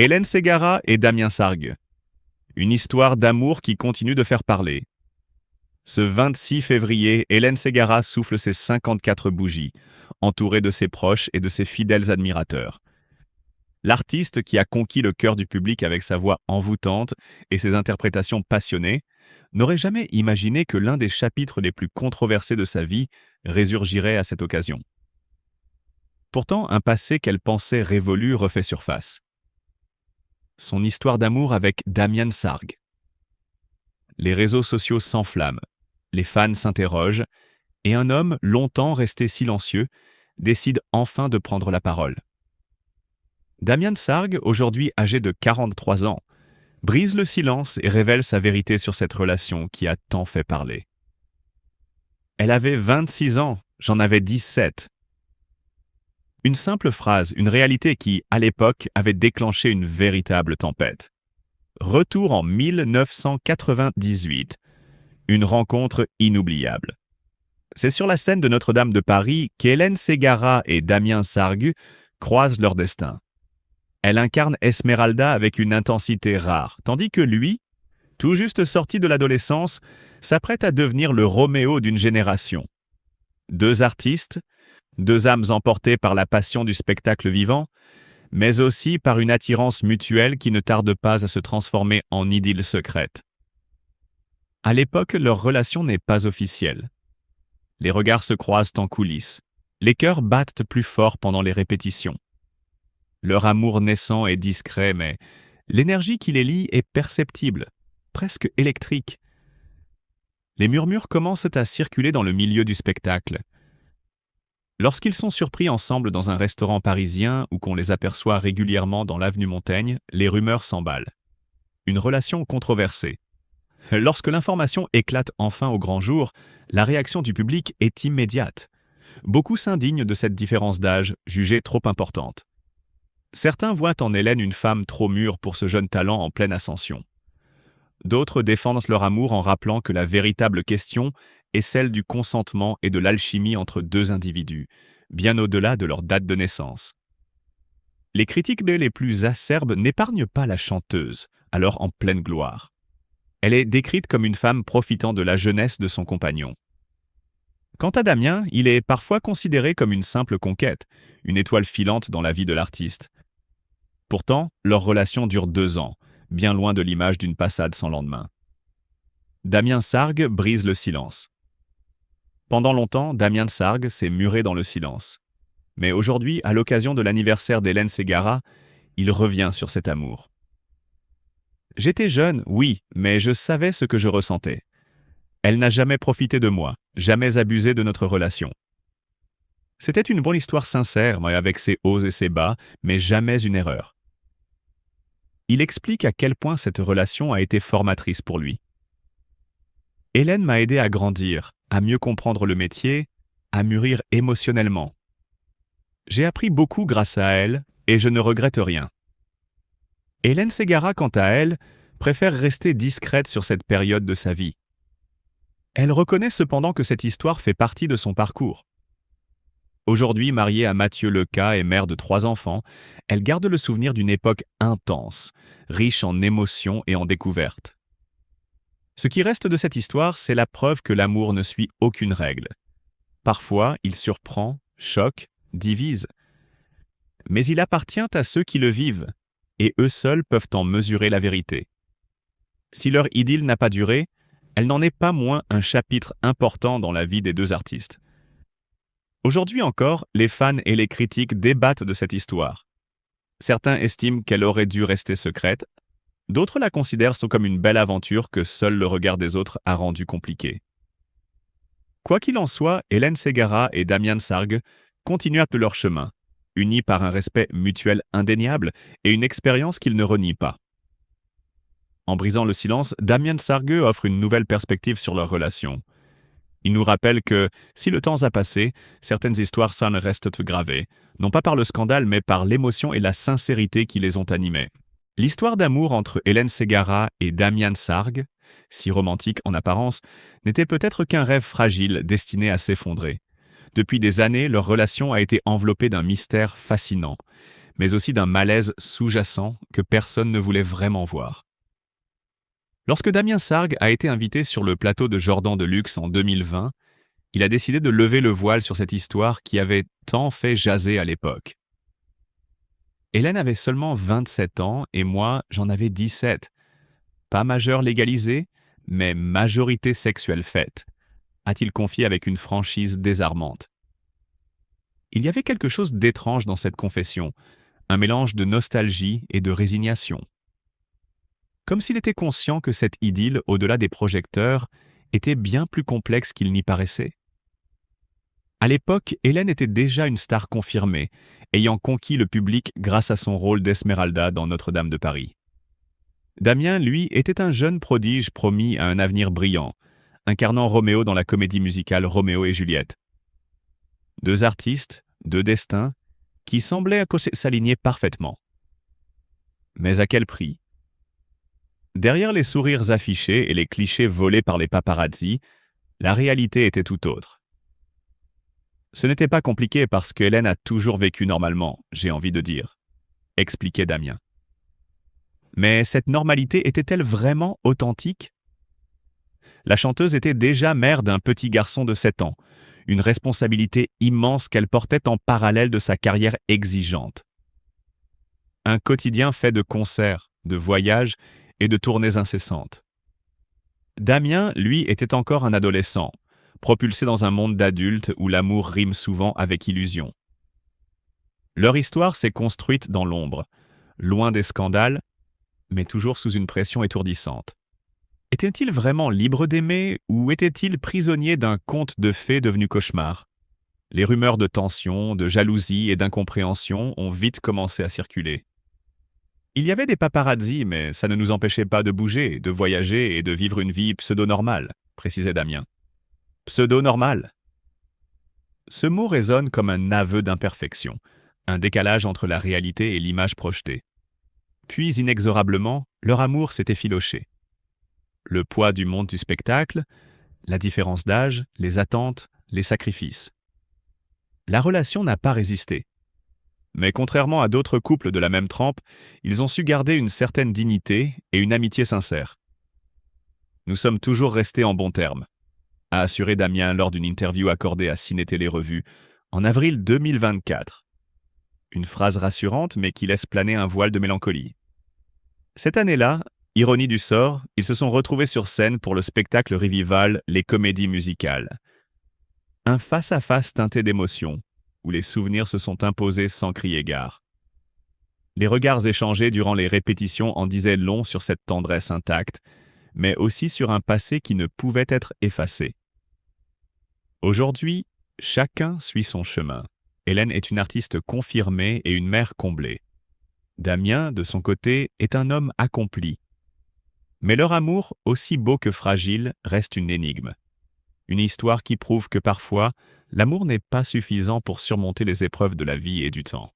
Hélène Ségara et Damien Sargue. Une histoire d'amour qui continue de faire parler. Ce 26 février, Hélène Ségara souffle ses 54 bougies, entourée de ses proches et de ses fidèles admirateurs. L'artiste qui a conquis le cœur du public avec sa voix envoûtante et ses interprétations passionnées n'aurait jamais imaginé que l'un des chapitres les plus controversés de sa vie résurgirait à cette occasion. Pourtant, un passé qu'elle pensait révolu refait surface. Son histoire d'amour avec Damien Sargue. Les réseaux sociaux s'enflamment, les fans s'interrogent, et un homme, longtemps resté silencieux, décide enfin de prendre la parole. Damien Sargue, aujourd'hui âgé de 43 ans, brise le silence et révèle sa vérité sur cette relation qui a tant fait parler. Elle avait 26 ans, j'en avais 17. Une simple phrase, une réalité qui, à l'époque, avait déclenché une véritable tempête. Retour en 1998. Une rencontre inoubliable. C'est sur la scène de Notre-Dame de Paris qu'Hélène Ségara et Damien Sargue croisent leur destin. Elle incarne Esmeralda avec une intensité rare, tandis que lui, tout juste sorti de l'adolescence, s'apprête à devenir le Roméo d'une génération. Deux artistes, deux âmes emportées par la passion du spectacle vivant, mais aussi par une attirance mutuelle qui ne tarde pas à se transformer en idylle secrète. À l'époque, leur relation n'est pas officielle. Les regards se croisent en coulisses. Les cœurs battent plus fort pendant les répétitions. Leur amour naissant est discret, mais l'énergie qui les lie est perceptible, presque électrique. Les murmures commencent à circuler dans le milieu du spectacle. Lorsqu'ils sont surpris ensemble dans un restaurant parisien ou qu'on les aperçoit régulièrement dans l'avenue Montaigne, les rumeurs s'emballent. Une relation controversée. Lorsque l'information éclate enfin au grand jour, la réaction du public est immédiate. Beaucoup s'indignent de cette différence d'âge, jugée trop importante. Certains voient en Hélène une femme trop mûre pour ce jeune talent en pleine ascension. D'autres défendent leur amour en rappelant que la véritable question est celle du consentement et de l'alchimie entre deux individus, bien au-delà de leur date de naissance. Les critiques les plus acerbes n'épargnent pas la chanteuse, alors en pleine gloire. Elle est décrite comme une femme profitant de la jeunesse de son compagnon. Quant à Damien, il est parfois considéré comme une simple conquête, une étoile filante dans la vie de l'artiste. Pourtant, leur relation dure 2 ans, bien loin de l'image d'une passade sans lendemain. Damien Sargue brise le silence. Pendant longtemps, Damien Sargue s'est muré dans le silence. Mais aujourd'hui, à l'occasion de l'anniversaire d'Hélène Ségara, il revient sur cet amour. J'étais jeune, oui, mais je savais ce que je ressentais. Elle n'a jamais profité de moi, jamais abusé de notre relation. C'était une bonne histoire sincère, avec ses hauts et ses bas, mais jamais une erreur. Il explique à quel point cette relation a été formatrice pour lui. Hélène m'a aidé à grandir, à mieux comprendre le métier, à mûrir émotionnellement. J'ai appris beaucoup grâce à elle et je ne regrette rien. Hélène Ségara, quant à elle, préfère rester discrète sur cette période de sa vie. Elle reconnaît cependant que cette histoire fait partie de son parcours. Aujourd'hui mariée à Mathieu Leca et mère de 3 enfants, elle garde le souvenir d'une époque intense, riche en émotions et en découvertes. Ce qui reste de cette histoire, c'est la preuve que l'amour ne suit aucune règle. Parfois, il surprend, choque, divise. Mais il appartient à ceux qui le vivent, et eux seuls peuvent en mesurer la vérité. Si leur idylle n'a pas duré, elle n'en est pas moins un chapitre important dans la vie des deux artistes. Aujourd'hui encore, les fans et les critiques débattent de cette histoire. Certains estiment qu'elle aurait dû rester secrète, d'autres la considèrent comme une belle aventure que seul le regard des autres a rendue compliquée. Quoi qu'il en soit, Hélène Ségara et Damien Sargue continuent de leur chemin, unis par un respect mutuel indéniable et une expérience qu'ils ne renient pas. En brisant le silence, Damien Sargue offre une nouvelle perspective sur leur relation. Il nous rappelle que, si le temps a passé, certaines histoires s'en restent gravées, non pas par le scandale, mais par l'émotion et la sincérité qui les ont animées. L'histoire d'amour entre Hélène Ségara et Damien Sargue, si romantique en apparence, n'était peut-être qu'un rêve fragile destiné à s'effondrer. Depuis des années, leur relation a été enveloppée d'un mystère fascinant. mais aussi d'un malaise sous-jacent que personne ne voulait vraiment voir. Lorsque Damien Sargue a été invité sur le plateau de Jordan de Luxe en 2020, il a décidé de lever le voile sur cette histoire qui avait tant fait jaser à l'époque. Hélène avait seulement 27 ans et moi, j'en avais 17. Pas majeur légalisé, mais majorité sexuelle faite, a-t-il confié avec une franchise désarmante. Il y avait quelque chose d'étrange dans cette confession, un mélange de nostalgie et de résignation. Comme s'il était conscient que cette idylle, au-delà des projecteurs, était bien plus complexe qu'il n'y paraissait. À l'époque, Hélène était déjà une star confirmée, ayant conquis le public grâce à son rôle d'Esmeralda dans Notre-Dame de Paris. Damien, lui, était un jeune prodige promis à un avenir brillant, incarnant Roméo dans la comédie musicale Roméo et Juliette. Deux artistes, deux destins, qui semblaient s'aligner parfaitement. Mais à quel prix? Derrière les sourires affichés et les clichés volés par les paparazzis, la réalité était tout autre. Ce n'était pas compliqué parce que Hélène a toujours vécu normalement, j'ai envie de dire, expliquait Damien. Mais cette normalité était-elle vraiment authentique? La chanteuse était déjà mère d'un petit garçon de 7 ans, une responsabilité immense qu'elle portait en parallèle de sa carrière exigeante. Un quotidien fait de concerts, de voyages et de tournées incessantes. Damien, lui, était encore un adolescent, propulsé dans un monde d'adultes où l'amour rime souvent avec illusion. Leur histoire s'est construite dans l'ombre, loin des scandales, mais toujours sous une pression étourdissante. Était-il vraiment libre d'aimer ou était-il prisonnier d'un conte de fées devenu cauchemar? Les rumeurs de tension, de jalousie et d'incompréhension ont vite commencé à circuler. Il y avait des paparazzis, mais ça ne nous empêchait pas de bouger, de voyager et de vivre une vie pseudo-normale, précisait Damien. Pseudo-normale. Ce mot résonne comme un aveu d'imperfection, un décalage entre la réalité et l'image projetée. Puis, inexorablement, leur amour s'est effiloché. Le poids du monde du spectacle, la différence d'âge, les attentes, les sacrifices. La relation n'a pas résisté. Mais contrairement à d'autres couples de la même trempe, ils ont su garder une certaine dignité et une amitié sincère. Nous sommes toujours restés en bons termes, a assuré Damien lors d'une interview accordée à Ciné Télé Revue en avril 2024. Une phrase rassurante mais qui laisse planer un voile de mélancolie. Cette année-là, ironie du sort, ils se sont retrouvés sur scène pour le spectacle revival Les Comédies Musicales. Un face-à-face teinté d'émotion, où les souvenirs se sont imposés sans crier gare. Les regards échangés durant les répétitions en disaient long sur cette tendresse intacte, mais aussi sur un passé qui ne pouvait être effacé. Aujourd'hui, chacun suit son chemin. Hélène est une artiste confirmée et une mère comblée. Damien, de son côté, est un homme accompli. Mais leur amour, aussi beau que fragile, reste une énigme. Une histoire qui prouve que parfois, l'amour n'est pas suffisant pour surmonter les épreuves de la vie et du temps.